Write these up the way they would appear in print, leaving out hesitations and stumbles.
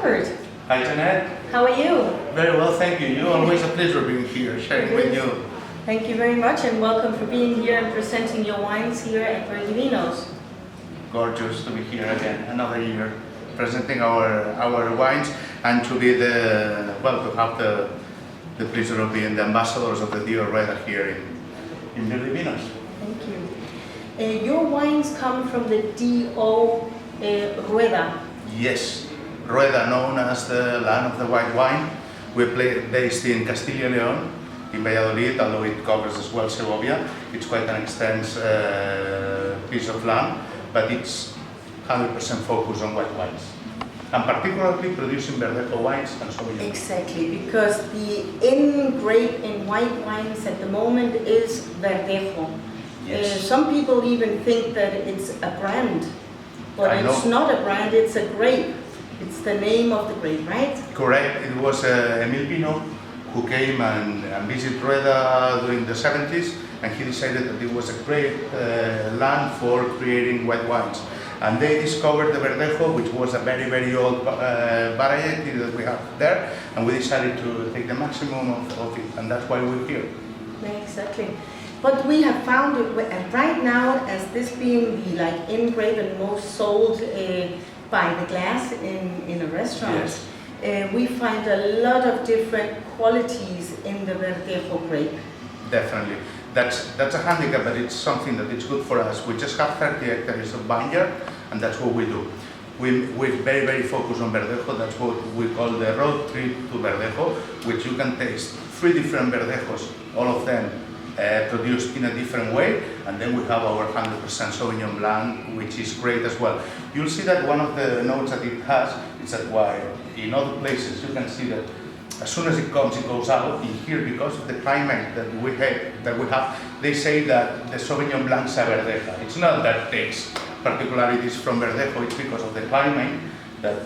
Robert. Hi Janet. How are you? Very well, thank you. You always a pleasure being here, sharing with you. Thank you very much and welcome for being here and presenting your wines here at Vinos. Gorgeous to be here again, another year, presenting our wines and to be to have the pleasure of being the ambassadors of the DO Rueda here in Vinos. Thank you. Your wines come from the DO Rueda. Yes, Rueda, known as the land of the white wine. We're based in Castilla y León, in Valladolid, although it covers as well Segovia. It's quite an extensive piece of land, but it's 100% focused on white wines, and particularly producing Verdejo wines and Sauvignon. Exactly, because the end grape in white wines at the moment is Verdejo. Yes. Some people even think that it's a brand, but it's not a brand, it's a grape. It's the name of the grape, right? Correct. It was Emil Pino who came and visited Rueda during the 70s, and he decided that it was a great land for creating white wines. And they discovered the Verdejo, which was a very, very old variety that we have there, and we decided to take the maximum of it, and that's why we're here. Exactly. But we have found it right now as this being the end grape and most sold by the glass in a restaurant. Yes. We find a lot of different qualities in the Verdejo grape. Definitely. That's a handicap, but it's something that is good for us. We just have 30 hectares of vineyard, and that's what we do. We're very, very focused on Verdejo. That's what we call the road trip to Verdejo, which you can taste 3 different Verdejos, all of them produced in a different way, and then we have our 100% Sauvignon Blanc, which is great as well. You'll see that one of the notes that it has is that while in other places you can see that as soon as it goes out. In here, because of the climate that we have, they say that the Sauvignon Blanc is a Verdeja. It's not that it takes particularities from Verdejo, it's because of the climate that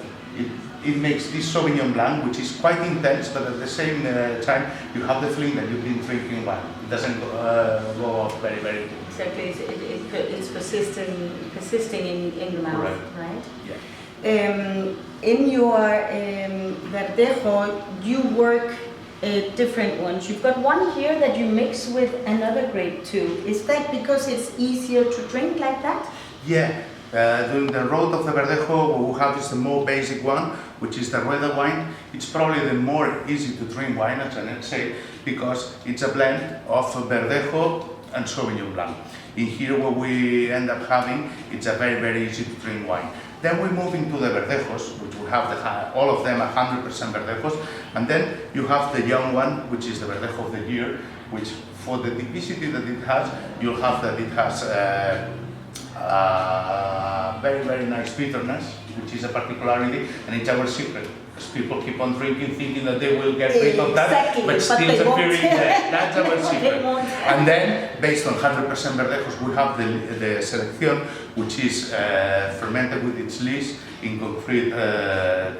it makes this Sauvignon Blanc, which is quite intense, but at the same time, you have the feeling that you've been drinking wine. It doesn't go off very, very quickly. Exactly, it's persisting in the mouth, right? Yeah. In your Verdejo, you work different ones. You've got one here that you mix with another grape too. Is that because it's easier to drink like that? Yeah. During the road of the Verdejo, what we have is the more basic one, which is the Rueda wine. It's probably the more easy to drink wine, as Janet said, because it's a blend of Verdejo and Sauvignon Blanc. In here, what we end up having, it's a very, very easy to drink wine. Then we move into the Verdejos, which we have all of them 100% Verdejos, and then you have the young one, which is the Verdejo of the year, which for the typicity that it has, you'll have that it has very, very nice bitterness, which is a particularity, and it's our secret. Because people keep on drinking, thinking that they will get rid of that, but still appearing there. That's our secret. And then, based on 100% Verdejos, we have the Selección, which is fermented with its lees in concrete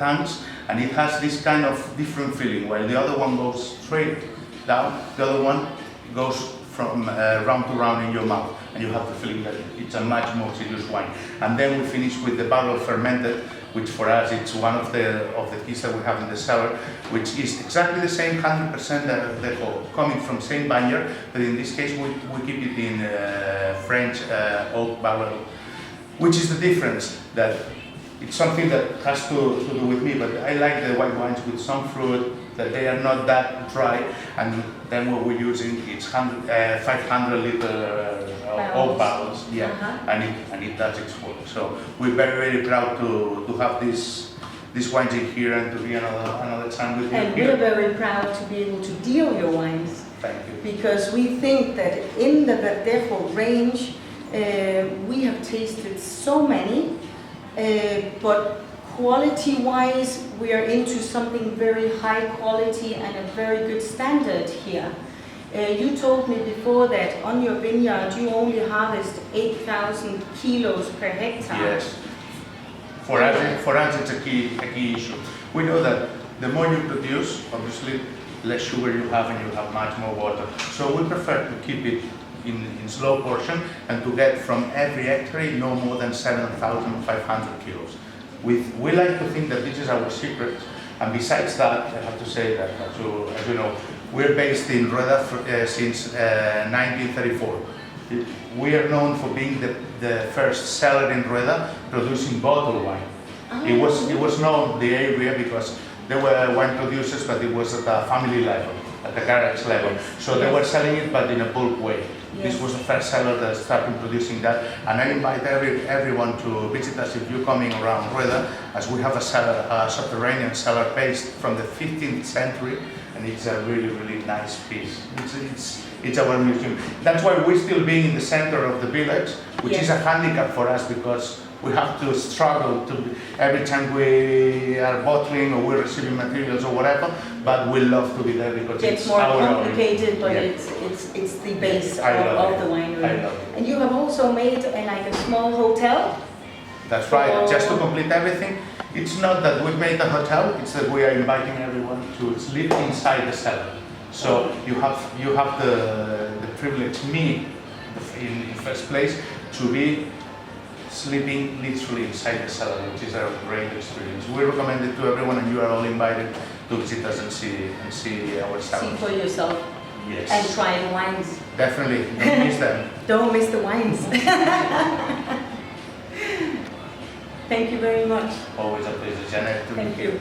tanks, and it has this kind of different feeling. While the other one goes straight down, the other one goes from round to round in your mouth, and you have the feeling that it's a much more serious wine. And then we finish with the barrel fermented, which for us it's one of the keys that we have in the cellar, which is exactly the same 100% Verdejo, coming from same vineyard, but in this case we keep it in French oak barrel, which is the difference. That it's something that has to do with me, but I like the white wines with some fruit, that they are not that dry, and then what we're using is 500 liter oak barrels, and it does its work. So we're very, very proud to have these wines in here and to be another time with you. And we're very proud to be able to deal your wines. Thank you. Because we think that in the Verdejo range, we have tasted so many, but quality-wise, we are into something very high quality and a very good standard here. You told me before that on your vineyard you only harvest 8,000 kilos per hectare. Yes. For us it's a key issue. We know that the more you produce, obviously, less sugar you have and you have much more water. So we prefer to keep it in slow portion and to get from every hectare no more than 7,500 kilos. We like to think that this is our secret. And besides that, I have to say that, as you know, we're based in Rueda since 1934. We are known for being the first cellar in Rueda producing bottled wine. Oh. It was known the area because there were wine producers, but it was at the family level, at the garage level. So they were selling it, but in a bulk way. Yes. This was the first cellar that started producing that, and I invite everyone to visit us if you're coming around Rueda, as we have a cellar, a subterranean cellar based from the 15th century, and it's a really, really nice piece. It's our museum. That's why we're still being in the center of the village, which is a handicap for us because we have to struggle every time we are bottling or we're receiving materials or whatever, but we love to be there because it's more our complicated, but it's the base of the winery. I love it. And you have also made like a small hotel. That's right. Just to complete everything, it's not that we've made a hotel; it's that we are inviting everyone to sleep inside the cellar. So you have the privilege, me in first place, to be sleeping literally inside the cellar, which is a great experience. We recommend it to everyone, and you are all invited to visit us and see our cellar. See for yourself. Yes. And try the wines. Definitely, don't miss them. Don't miss the wines. Thank you very much. Always a pleasure, Janet. Thank you.